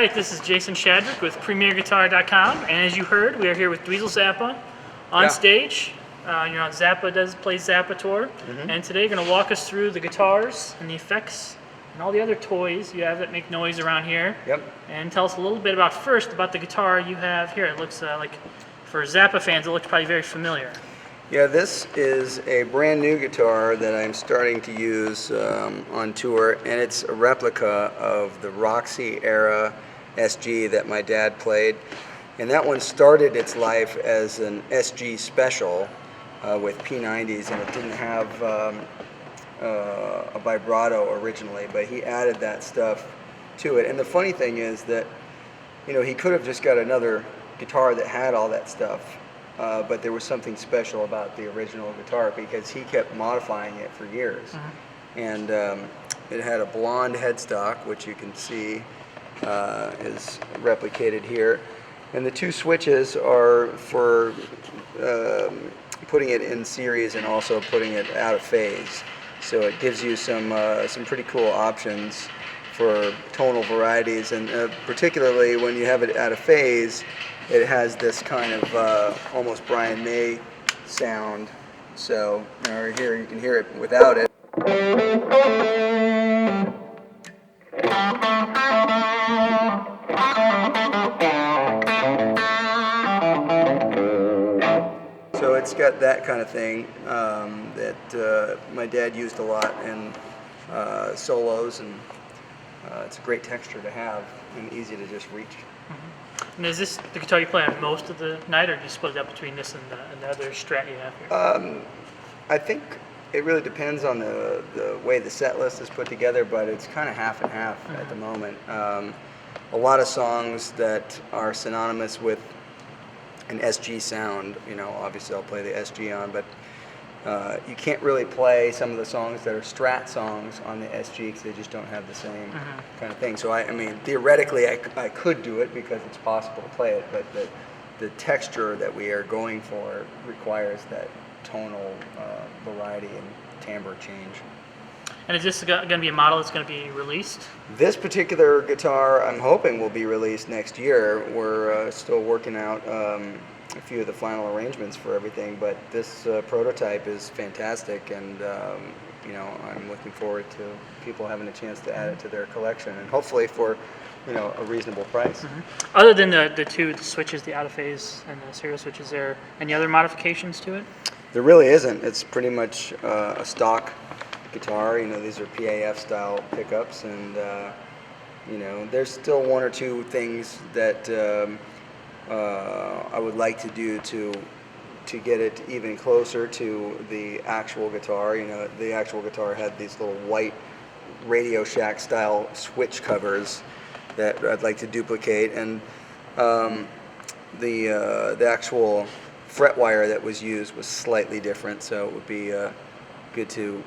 right, this is Jason Shadrick with PremierGuitar.com, and as you heard, we are here with Dweezil Zappa on stage. Zappa plays Zappa tour, and today you're going to walk us through the guitars and the effects and all the other toys you have that make noise around here. Yep. And tell us a little bit about the guitar you have here. It looks like, for Zappa fans, it looks probably very familiar. Yeah, this is a brand new guitar that I'm starting to use on tour, and it's a replica of the Roxy era SG that my dad played. And that one started its life as an SG special with P90s, and it didn't have a vibrato originally, but he added that stuff to it. And the funny thing is that, he could have just got another guitar that had all that stuff. But there was something special about the original guitar because he kept modifying it for years. And it had a blonde headstock, which you can see is replicated here. And the two switches are for putting it in series and also putting it out of phase. So it gives you some pretty cool options for tonal varieties, and particularly when you have it out of phase, it has this kind of almost Brian May sound. So here you can hear it without it. So it's got that kind of thing that my dad used a lot in solos, and it's a great texture to have and easy to just reach. And is this the guitar you play on most of the night, or do you split it up between this and the other Strat you have here? I think it really depends on the way the set list is put together, but it's kind of half and half at the moment. A lot of songs that are synonymous with an SG sound, obviously I'll play the SG on, but you can't really play some of the songs that are Strat songs on the SG because they just don't have the same kind of thing. So I mean, theoretically, I could do it because it's possible to play it, but the texture that we are going for requires that tonal variety and timbre change. And is this going to be a model that's going to be released? This particular guitar, I'm hoping, will be released next year. We're still working out a few of the final arrangements for everything, but this prototype is fantastic, and I'm looking forward to people having a chance to add it to their collection, and hopefully for a reasonable price. Other than the switches, the out of phase and the serial switches, there any other modifications to it? There really isn't. It's pretty much a stock guitar. These are PAF style pickups, and there's still one or two things that I would like to do to get it even closer to the actual guitar. The actual guitar had these little white Radio Shack style switch covers that I'd like to duplicate, and the actual fret wire that was used was slightly different, so it would be good to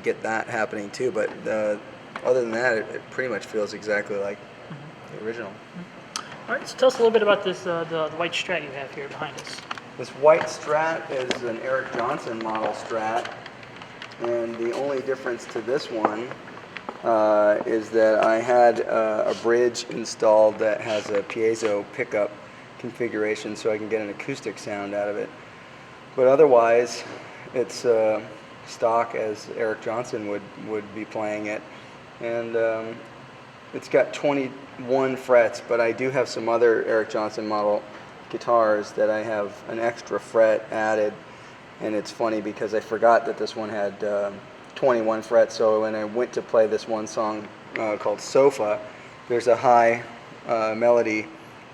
get that happening too. But other than that, it pretty much feels exactly like the original. All right, so tell us a little bit about this the white Strat you have here behind us. This white Strat is an Eric Johnson model Strat, and the only difference to this one is that I had a bridge installed that has a piezo pickup configuration so I can get an acoustic sound out of it. But otherwise, it's stock as Eric Johnson would be playing it, and it's got 21 frets, but I do have some other Eric Johnson model guitars that I have an extra fret added, and it's funny because I forgot that this one had 21 frets, so when I went to play this one song called Sofa, there's a high melody,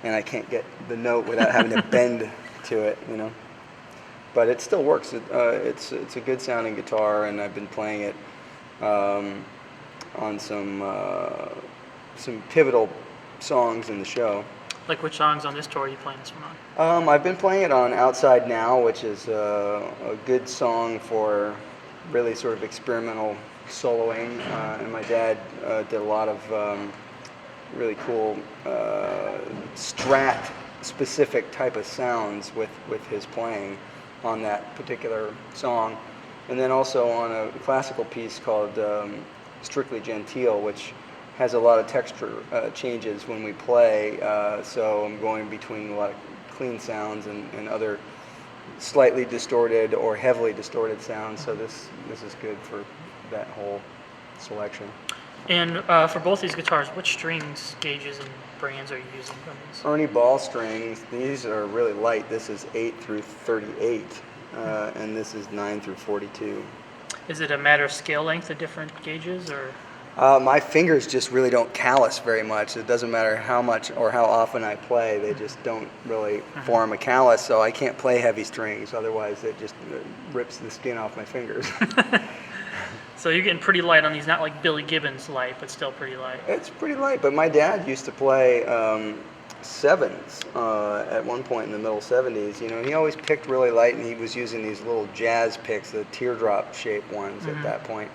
and I can't get the note without having to bend to it, But it still works. It's a good sounding guitar, and I've been playing it on some pivotal songs in the show. Like which songs on this tour are you playing this one on? I've been playing it on Outside Now, which is a good song for really sort of experimental soloing, and my dad did a lot of really cool Strat specific type of sounds with his playing on that particular song. And then also on a classical piece called Strictly Genteel, which has a lot of texture changes when we play, so I'm going between a lot of clean sounds and other slightly distorted or heavily distorted sounds. So this is good for that whole selection. And for both these guitars, which strings, gauges, and brands are you using on these? Ernie Ball strings. These are really light. This is 8 through 38, and this is 9 through 42. Is it a matter of scale length, the different gauges, or? My fingers just really don't callus very much. It doesn't matter how much or how often I play, they just don't really form a callus, so I can't play heavy strings. Otherwise, it just rips the skin off my fingers. So you're getting pretty light on these, not like Billy Gibbons light, but still pretty light. It's pretty light, but my dad used to play sevens at one point in the middle 70s. You know, he always picked really light, and he was using these little jazz picks, the teardrop-shaped ones at that point.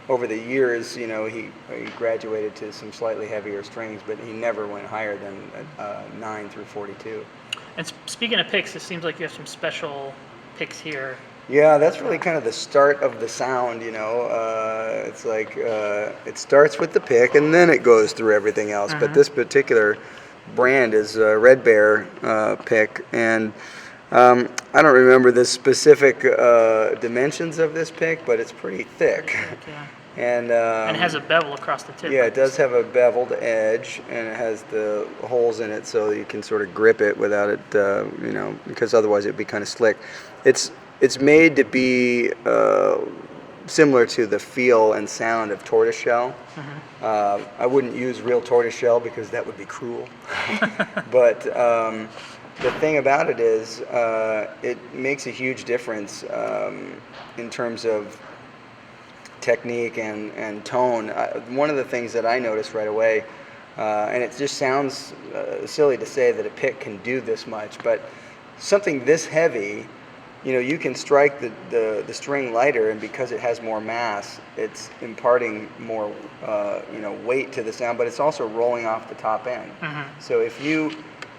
Over the years, you know, he graduated to some slightly heavier strings, but he never went higher than 9 through 42. And speaking of picks, it seems like you have some special picks here. Yeah, that's really kind of the start of the sound, you know. It's like it starts with the pick, and then it goes through everything else. But this particular brand is a Red Bear pick, and I don't remember the specific dimensions of this pick, but it's pretty thick. Yeah. And it has a bevel across the tip. yeah, it does have a beveled edge, and it has the holes in it so you can sort of grip it without it, you know, because otherwise it'd be kind of slick. It's made to be similar to the feel and sound of tortoiseshell. I wouldn't use real tortoiseshell because that would be cruel. But the thing about it is it makes a huge difference in terms of technique and tone. One of the things that I noticed right away, and it just sounds silly to say that a pick can do this much, but something this heavy, you know, you can strike the string lighter, and because it has more mass, it's imparting more you know, weight to the sound, but it's also rolling off the top end. So if you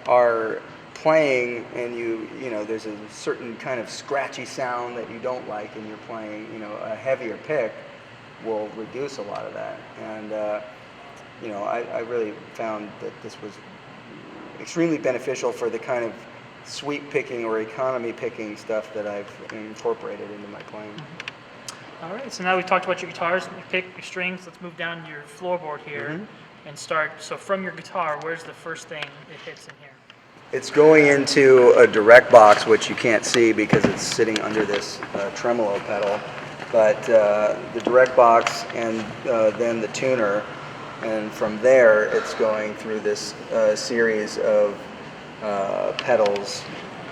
are playing and you know, there's a certain kind of scratchy sound that you don't like, and you're playing, you know, a heavier pick will reduce a lot of that. And you know, I really found that this was extremely beneficial for the kind of sweep picking or economy picking stuff that I've incorporated into my playing. All right, so now we've talked about your guitars, your pick, your strings. Let's move down to your floorboard here and start. So from your guitar, where's the first thing it hits in here? It's going into a direct box, which you can't see because it's sitting under this tremolo pedal. But the direct box and then the tuner, and from there it's going through this series of pedals,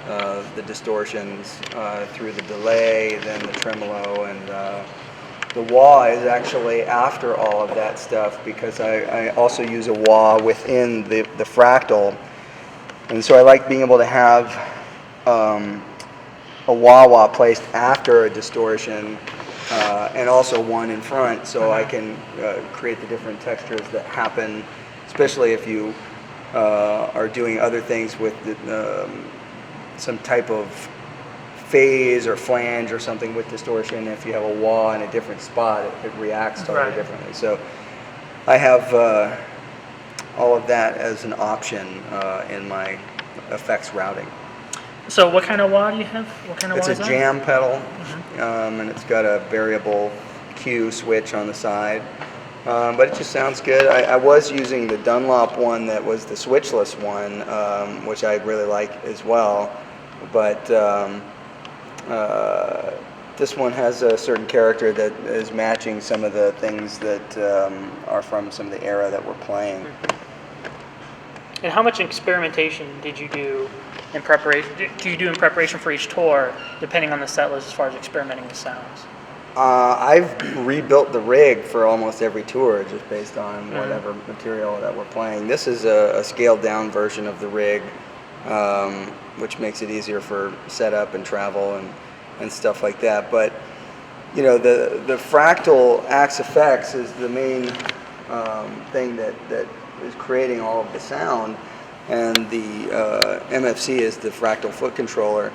the distortions, through the delay, then the tremolo, and the wah is actually after all of that stuff, because I also use a wah within the fractal, and so I like being able to have a wah-wah placed after a distortion, and also one in front, so I can create the different textures that happen, especially if you are doing other things with some type of phase or flange or something with distortion. If you have a wah in a different spot, it reacts totally differently. So I have all of that as an option in my effects routing. So what kind of wah do you have? What kind of wah is that? It's a jam pedal, and it's got a variable Q switch on the side. But it just sounds good. I was using the Dunlop one that was the switchless one, which I really like as well. But this one has a certain character that is matching some of the things that are from some of the era that we're playing. And how much experimentation did you do in preparation? Do you do in preparation for each tour, depending on the set list, as far as experimenting with sounds? I've rebuilt the rig for almost every tour, just based on whatever material that we're playing. This is a scaled down version of the rig, which makes it easier for setup and travel and stuff like that. But you know, the fractal Axe Effects is the main thing that is creating all of the sound, and the MFC is the fractal foot controller.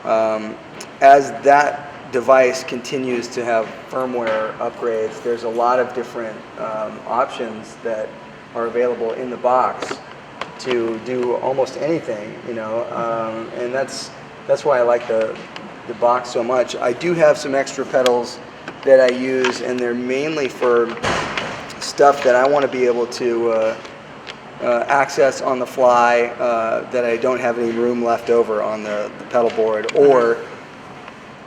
As that device continues to have firmware upgrades, there's a lot of different options that are available in the box to do almost anything, you know, and that's why I like the box so much. I do have some extra pedals that I use, and they're mainly for stuff that I want to be able to access on the fly, that I don't have any room left over on the pedal board, or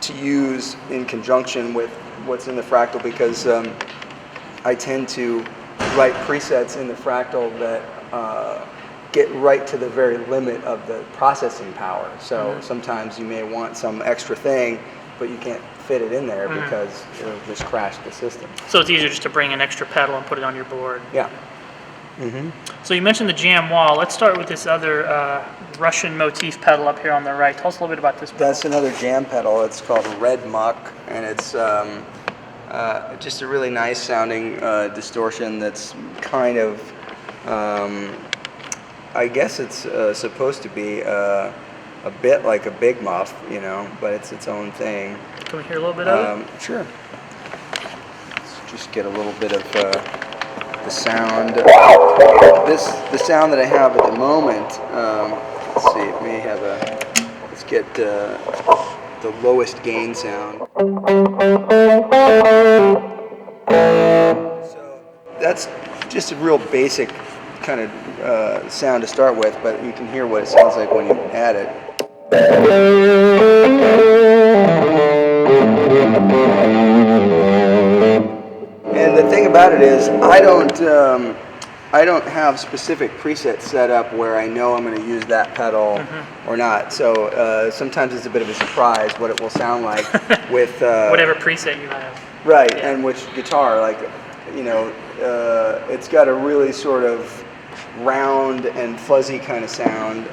to use in conjunction with what's in the Fractal, because I tend to write presets in the Fractal that get right to the very limit of the processing power. So sometimes you may want some extra thing, but you can't fit it in there because it'll just crash the system. So it's easier just to bring an extra pedal and put it on your board. Yeah. So you mentioned the jam wall. Let's start with this other Russian motif pedal up here on the right. Tell us a little bit about this pedal. That's another jam pedal. It's called Red Muck, and it's just a really nice sounding distortion that's kind of, I guess it's supposed to be a bit like a big muff, you know, but it's its own thing. Can we hear a little bit of it? Sure. Let's just get a little bit of the sound. The sound that I have at the moment, let's see, it may have let's get the lowest gain sound. So that's just a real basic kind of sound to start with, but you can hear what it sounds like when you add it. And the thing about it is, I don't have specific presets set up where I know I'm going to use that pedal or not. So sometimes it's a bit of a surprise what it will sound like with whatever preset you have. Right, yeah. And which guitar, like, you know, it's got a really sort of round and fuzzy kind of sound,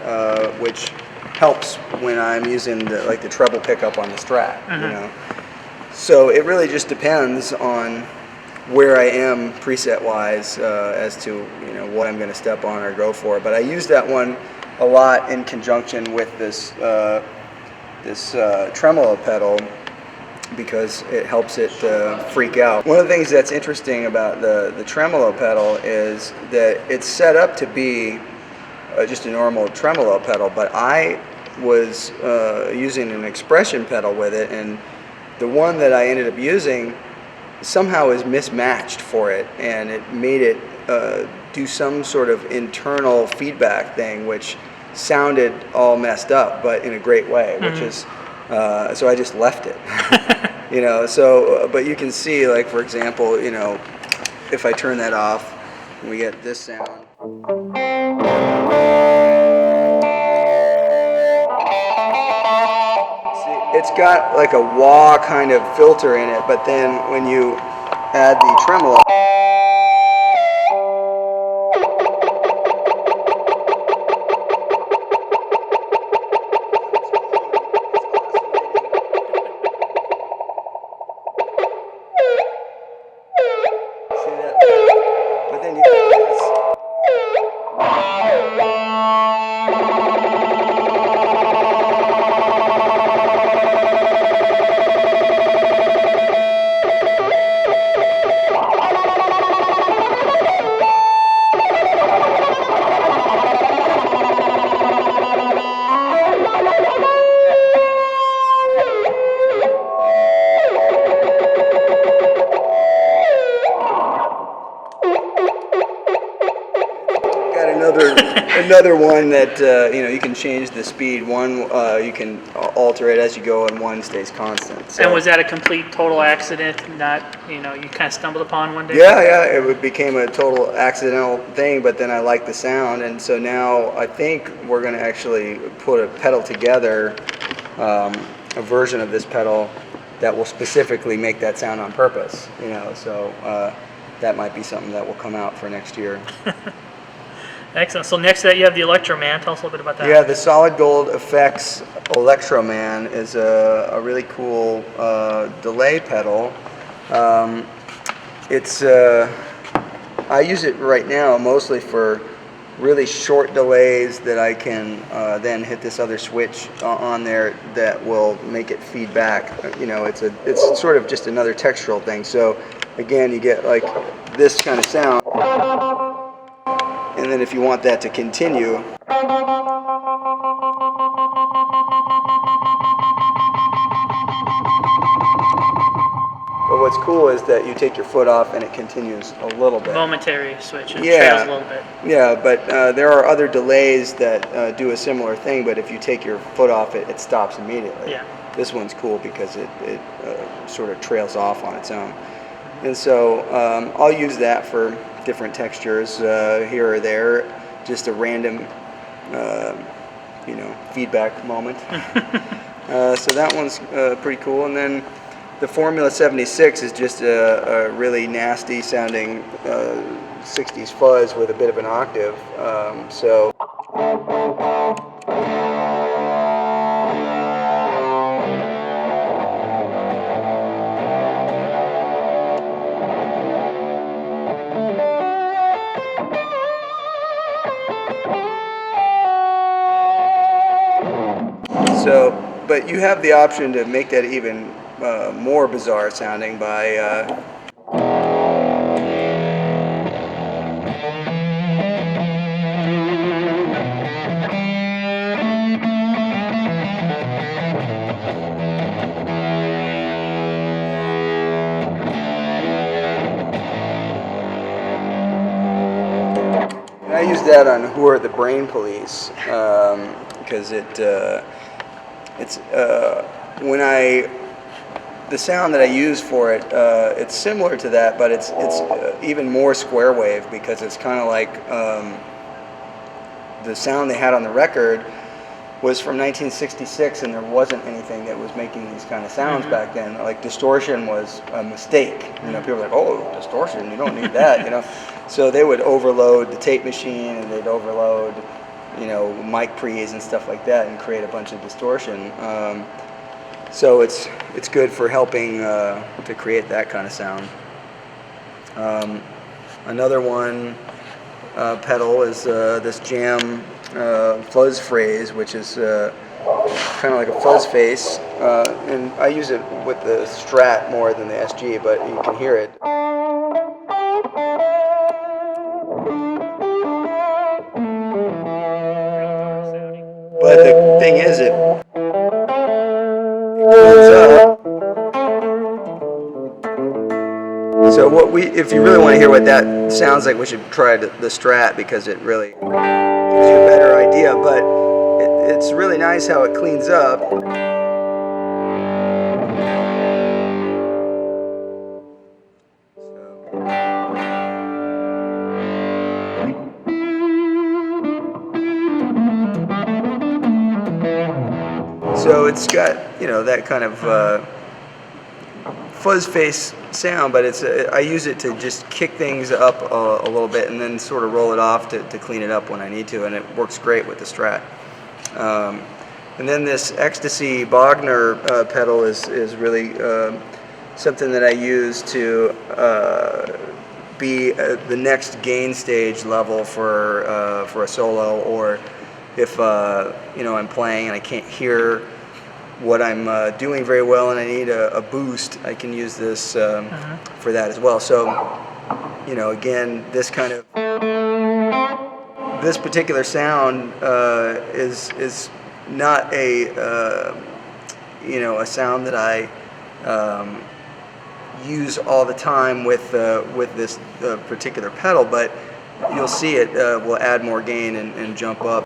which helps when I'm using the treble pickup on the Strat, you know. So it really just depends on where I am preset-wise as to, you know, what I'm going to step on or go for. But I use that one a lot in conjunction with this tremolo pedal, because it helps it freak out. One of the things that's interesting about the tremolo pedal is that it's set up to be just a normal tremolo pedal, but I was using an expression pedal with it, and the one that I ended up using somehow is mismatched for it, and it made it do some sort of internal feedback thing, which sounded all messed up, but in a great way, which is, so I just left it. You know, so, but you can see, like, for example, you know, if I turn that off, we get this sound. See, it's got like a wah kind of filter in it, but then when you add the tremolo, another one that you know, you can change the speed. One you can alter it as you go, and one stays constant. So. And was that a complete total accident? Not, you know, you kind of stumbled upon one day? Yeah, it became a total accidental thing, but then I liked the sound, and so now I think we're going to actually put a pedal together, a version of this pedal that will specifically make that sound on purpose. You know, so that might be something that will come out for next year. Excellent. So next to that you have the Electroman. Tell us a little bit about that. Yeah, the Solid Gold Effects Electroman is a really cool delay pedal. I use it right now mostly for really short delays that I can then hit this other switch on there that will make it feed back. You know, it's sort of just another textural thing. So again, you get like this kind of sound. then if you want that to continue, but what's cool is that you take your foot off and it continues a little bit. Momentary switch. It trails a little bit. Yeah, but there are other delays that do a similar thing, but if you take your foot off it, it stops immediately. Yeah. This one's cool because it sort of trails off on its own. And so I'll use that for different textures here or there, just a random, feedback moment. So that one's pretty cool. And then the Formula 76 is just a really nasty sounding 60s fuzz with a bit of an octave. But you have the option to make that even more bizarre sounding by I use that on Who Are the Brain Police because it's the sound that I use for it, it's similar to that, but it's even more square wave because it's kind of like the sound they had on the record was from 1966, and there wasn't anything that was making these kind of sounds back then. Like distortion was a mistake. People were like, "Oh, distortion, you don't need that," So they would overload the tape machine, and they'd overload mic pre's and stuff like that, and create a bunch of distortion. So it's good for helping to create that kind of sound. Another one pedal is this Jam fuzz phrase, which is kind of like a fuzz face, and I use it with the Strat more than the SG, but you can hear it. But the thing is, it cleans up. So if you really want to hear what that sounds like, we should try the Strat because it really gives you a better idea. But it's really nice how it cleans up. So it's got that kind of fuzz face sound, but I use it to just kick things up a little bit and then sort of roll it off to clean it up when I need to, and it works great with the Strat. And then this Ecstasy Bogner pedal is really something that I use to be the next gain stage level for a solo, or if I'm playing and I can't hear what I'm doing very well and I need a boost, I can use this for that as well. So, again, this particular sound is not a sound that I use all the time with this particular pedal, but you'll see it will add more gain and jump up.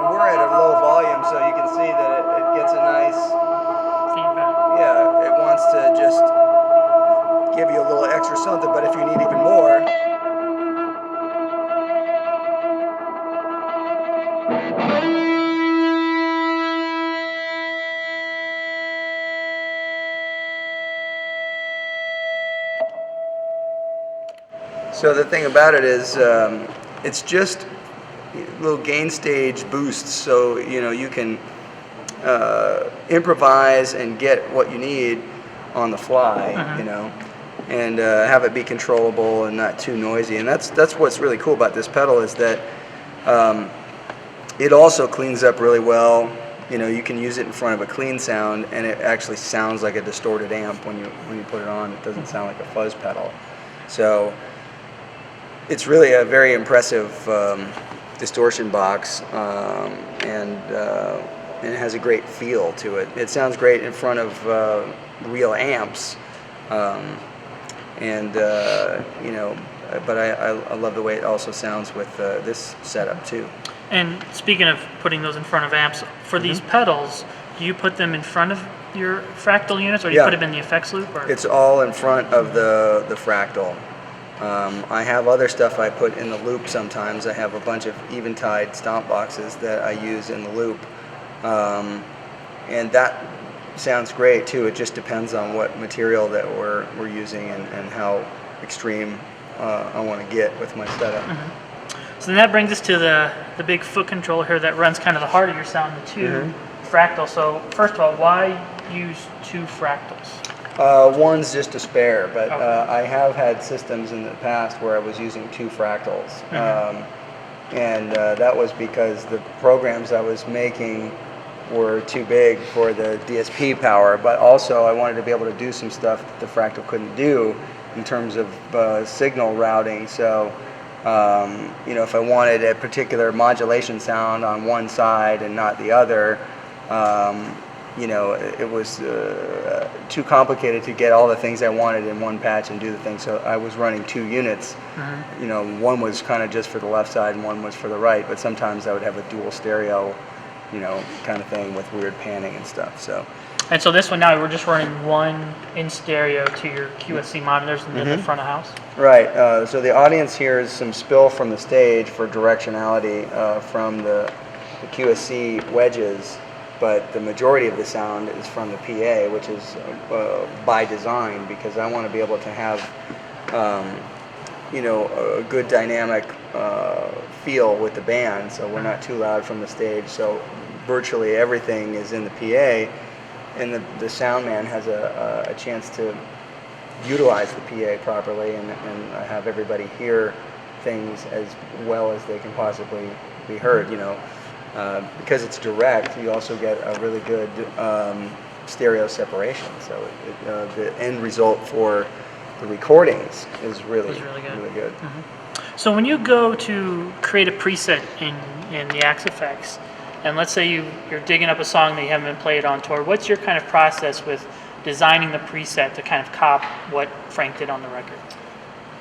We're at a low volume, so you can see that it gets a nice feedback. Yeah, it wants to just give you a little extra something, but if you need even more. So the thing about it is it's just little gain stage boosts, so you can improvise and get what you need on the fly, and have it be controllable and not too noisy. And that's what's really cool about this pedal, is that it also cleans up really well you can use it in front of a clean sound, and it actually sounds like a distorted amp when you put it on. It doesn't sound like a fuzz pedal. So it's really a very impressive distortion box, and it has a great feel to it. It sounds great in front of real amps, but I love the way it also sounds with this setup too. And speaking of putting those in front of amps, for these pedals, do you put them in front of your fractal units, or do you put them in the effects loop? Or? It's all in front of the fractal. I have other stuff I put in the loop sometimes. I have a bunch of Eventide stomp boxes that I use in the loop. And that sounds great too. It just depends on what material that we're using and how extreme I want to get with my setup. So then that brings us to the big foot controller here that runs kind of the heart of your sound, the two fractals. So first of all, why use two fractals? One's just a spare, but I have had systems in the past where I was using two fractals. And that was because the programs I was making were too big for the DSP power, but also I wanted to be able to do some stuff that the fractal couldn't do in terms of signal routing. So if I wanted a particular modulation sound on one side and not the other, it was too complicated to get all the things I wanted in one patch and do the thing. So I was running two units. One was kind of just for the left side and one was for the right, but sometimes I would have a dual stereo, kind of thing with weird panning and stuff. And so this one now, we're just running one in stereo to your QSC monitors in the front of house? Right. So the audience hears some spill from the stage for directionality from the QSC wedges, but the majority of the sound is from the PA, which is by design, because I want to be able to have a good dynamic feel with the band, so we're not too loud from the stage. So virtually everything is in the PA, and the sound man has a chance to utilize the PA properly and have everybody hear things as well as they can possibly be heard. Because it's direct, you also get a really good stereo separation. So the end result for the recordings is really good. So when you go to create a preset in the Axe Effects, and let's say you're digging up a song that you haven't been played on tour, what's your kind of process with designing the preset to kind of cop what Frank did on the record?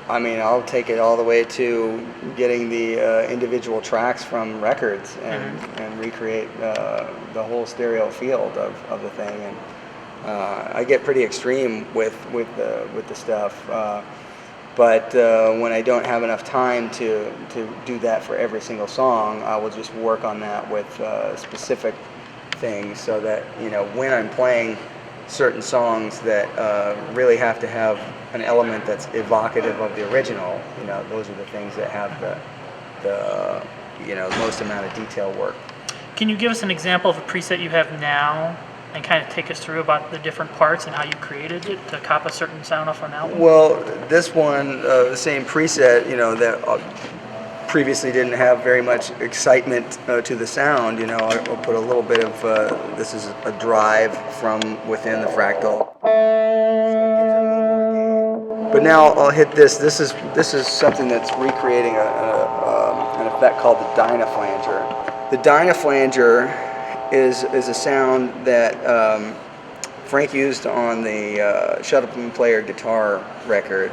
I mean, I'll take it all the way to getting the individual tracks from records and recreate the whole stereo field of the thing. And I get pretty extreme with the stuff. But when I don't have enough time to do that for every single song, I will just work on that with specific things, so that when I'm playing certain songs that really have to have an element that's evocative of the original, those are the things that have the most amount of detail work. Can you give us an example of a preset you have now and kind of take us through about the different parts and how you created it to cop a certain sound off an album? Well, this one, the same preset, that previously didn't have very much excitement to the sound. I'll put a little bit of, this is a drive from within the fractal. But now I'll hit this. This is something that's recreating an effect called the Dynaflanger. The Dynaflanger is a sound that Frank used on the Shuttle Player guitar record,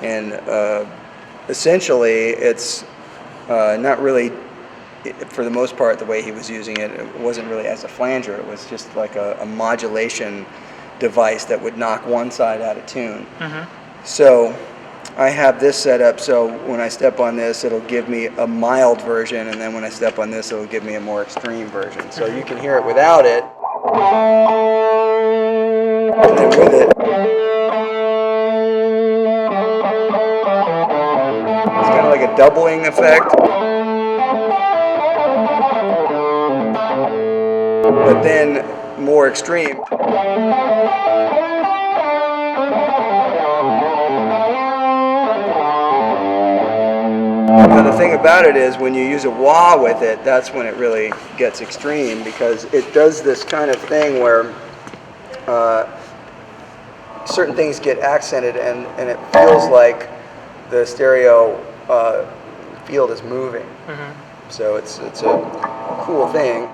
and essentially it's not really, for the most part, the way he was using it. It wasn't really as a flanger. It was just like a modulation device that would knock one side out of tune. So I have this set up so when I step on this, it'll give me a mild version, and then when I step on this, it'll give me a more extreme version. So you can hear it without it, and then with it, it's kind of like a doubling effect. But then more extreme. Now the thing about it is when you use a wah with it, that's when it really gets extreme, because it does this kind of thing where certain things get accented, and it feels like the stereo field is moving. So it's a cool thing.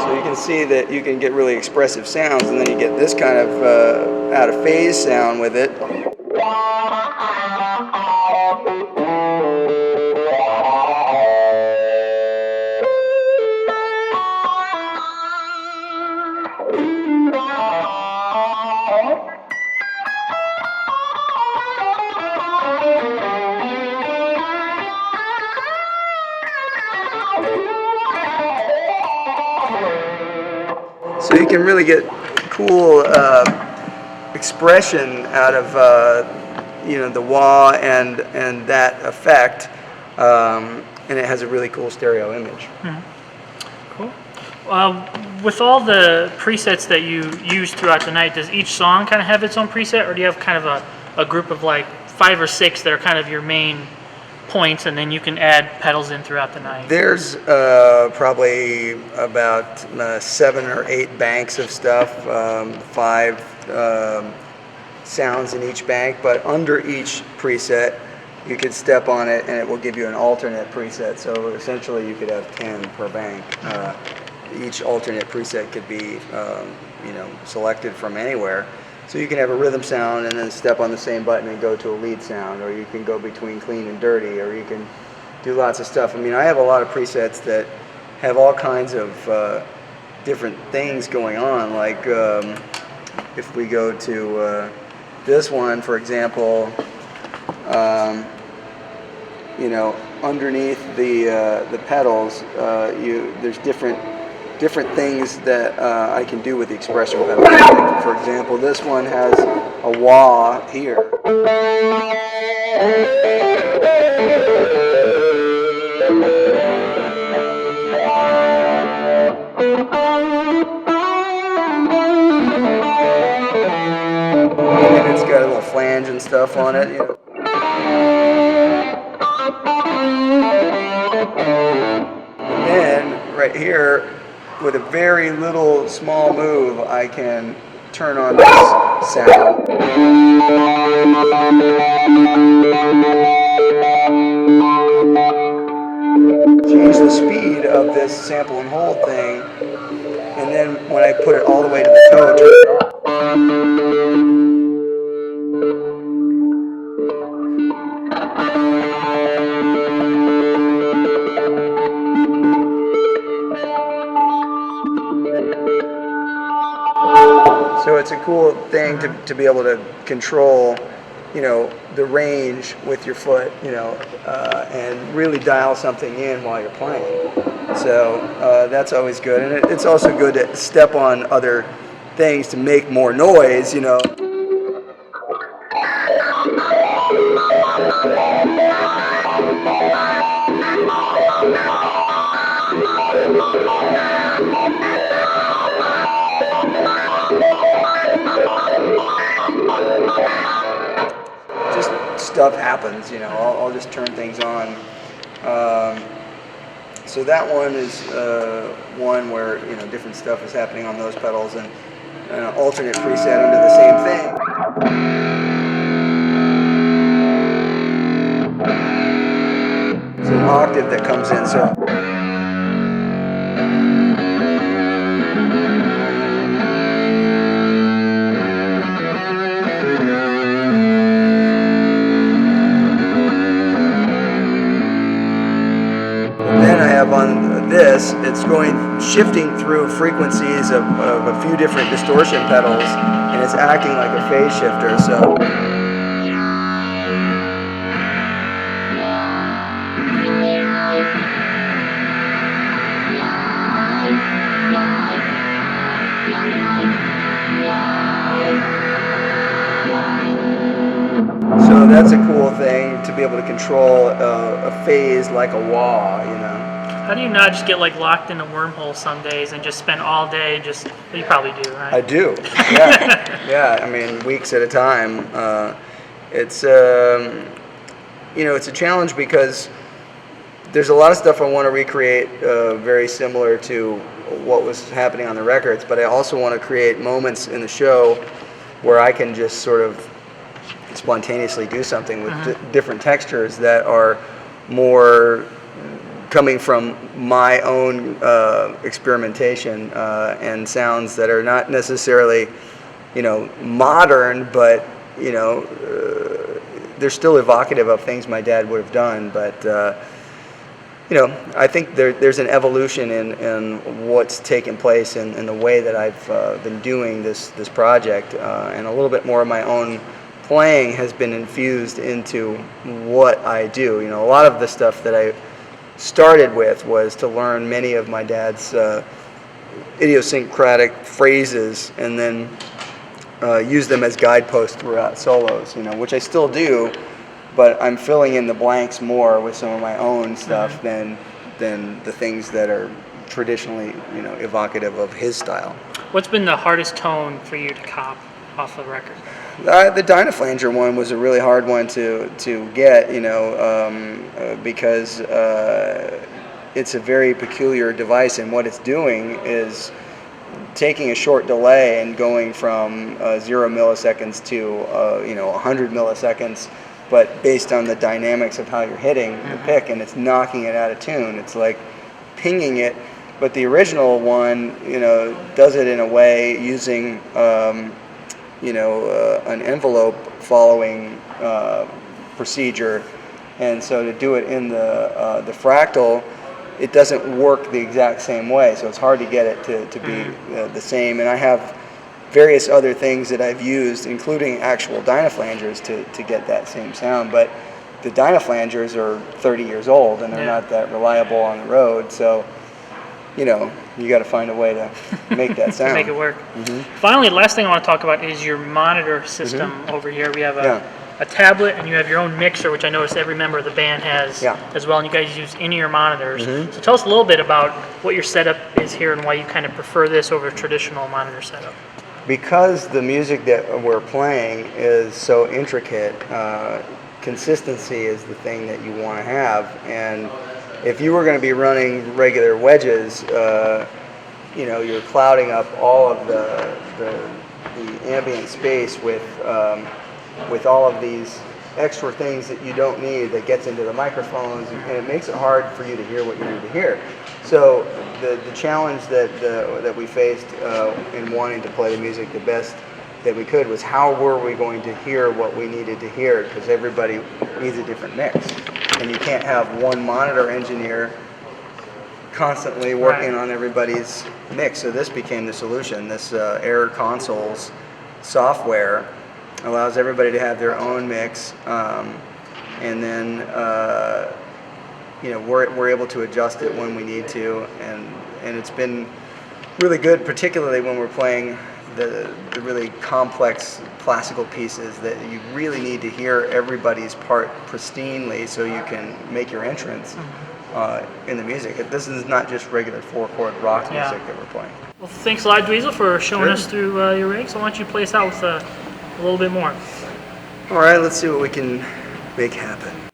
So you can see that you can get really expressive sounds, and then you get this kind of out of phase sound with it. So you can really get cool expression out of the wah and that effect, and it has a really cool stereo image. Cool. With all the presets that you use throughout the night, does each song kind of have its own preset, or do you have kind of a group of like 5 or 6 that are kind of your main points, and then you can add pedals in throughout the night? There's probably about 7 or 8 banks of stuff, 5 sounds in each bank, but under each preset you could step on it and it will give you an alternate preset. So essentially you could have 10 per bank. Each alternate preset could be selected from anywhere. So you can have a rhythm sound and then step on the same button and go to a lead sound, or you can go between clean and dirty, or you can do lots of stuff. I mean, I have a lot of presets that have all kinds of different things going on. Like if we go to this one, for example, underneath the pedals, there's different things that I can do with the expression pedal. Like, for example, this one has a wah here. And it's got a little flange and stuff on it. And then right here, with a very little small move, I can turn on this sound. Change the speed of this sample and hold thing, and then when I put it all the way to the toe, turn it off. So it's a cool thing to be able to control, the range with your foot, and really dial something in while you're playing. So that's always good, and it's also good to step on other things to make more noise, Just stuff happens, I'll just turn things on. So that one is one where different stuff is happening on those pedals, and an alternate preset under the same thing. It's an octave that comes in, so. On this, it's shifting through frequencies of a few different distortion pedals, and it's acting like a phase shifter. So So that's a cool thing to be able to control a phase like a wah, you know. How do you not just get like locked in a wormhole some days and just spend all day just? Well, you probably do, right? I do. Yeah, yeah. I mean, weeks at a time. It's you know, it's a challenge because there's a lot of stuff I want to recreate very similar to what was happening on the records, but I also want to create moments in the show where I can just sort of spontaneously do something with different textures that are more coming from my own experimentation and sounds that are not necessarily, you know, modern, but, you know, they're still evocative of things my dad would have done. But, you know, I think there's an evolution in what's taken place in the way that I've been doing this project, and a little bit more of my own playing has been infused into what I do. You know, a lot of the stuff that I started with was to learn many of my dad's idiosyncratic phrases and then use them as guideposts throughout solos, you know, which I still do, but I'm filling in the blanks more with some of my own stuff than the things that are traditionally, you know, evocative of his style. What's been the hardest tone for you to cop off the record? The Dynaflanger one was a really hard one to get, you know, because it's a very peculiar device, and what it's doing is taking a short delay and going from 0 milliseconds to you know, 100 milliseconds, but based on the dynamics of how you're hitting the pick, and it's knocking it out of tune. It's like pinging it, but the original one, you know, does it in a way using you know, an envelope following procedure, and so to do it in the fractal, it doesn't work the exact same way, so it's hard to get it to be the same. And I have various other things that I've used, including actual Dynaflangers, to get that same sound, but the Dynaflangers are 30 years old and they're not that reliable on the road, so, you know, you got to find a way to make that sound. Make it work. Finally, the last thing I want to talk about is your monitor system over here. We have a tablet, and you have your own mixer, which I noticed every member of the band has as well, and you guys use in-ear monitors. So tell us a little bit about what your setup is here and why you kind of prefer this over a traditional monitor setup. Because the music that we're playing is so intricate, consistency is the thing that you want to have, and if you were going to be running regular wedges, you know, you're clouding up all of the ambient space with all of these extra things that you don't need that gets into the microphones, and it makes it hard for you to hear what you need to hear. So the challenge that we faced in wanting to play the music the best that we could was how were we going to hear what we needed to hear, because everybody needs a different mix. And you can't have one monitor engineer constantly working on everybody's mix. So this became the solution. This Air Consoles software allows everybody to have their own mix, and then you know, we're able to adjust it when we need to, and it's been really good, particularly when we're playing the really complex classical pieces that you really need to hear everybody's part pristinely so you can make your entrance in the music. This is not just regular 4-chord rock music that we're playing. Well, thanks a lot, Dweezil, for showing us through your rigs. So why don't you play us out with a little bit more? All right, let's see what we can make happen.